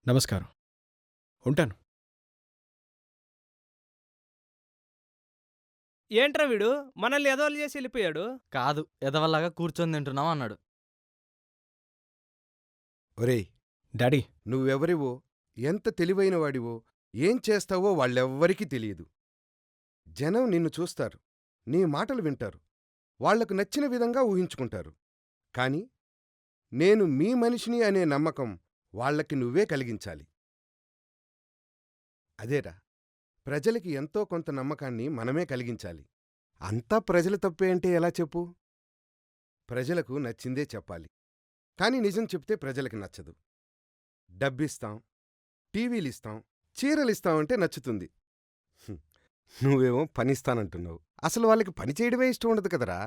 నమస్కారం. ఉంటాను. ఏంట్రా వీడు మనల్ని ఎదవలు చేసి వెళ్ళిపోయాడు. కాదు, ఎదవల్లాగా కూర్చొని తింటున్నాం అన్నాడు. ఒరేయ్, డాడీ నువ్వెవరివో, ఎంత తెలివైనవాడివో, ఏం చేస్తావో వాళ్ళెవ్వరికీ తెలియదు. జనం నిన్ను చూస్తారు, నీ మాటలు వింటారు, వాళ్లకు నచ్చిన విధంగా ఊహించుకుంటారు. కాని నేను మీ మనిషిని అనే నమ్మకం వాళ్లకి నువ్వే కలిగించాలి. అదేరా, ప్రజలకి ఎంతో కొంత నమ్మకాన్ని మనమే కలిగించాలి. అంతా ప్రజల తప్పే అంటే ఎలా చెప్పు? ప్రజలకు నచ్చిందే చెప్పాలి. కాని నిజం చెప్తే ప్రజలకి నచ్చదు. డబ్బిస్తాం, టీవీలిస్తాం, చీరలిస్తామంటే నచ్చుతుంది. నువ్వేమో పనిస్తానంటున్నావు. అసలు వాళ్ళకి పని చేయడమే ఇష్టం ఉండదు కదరా.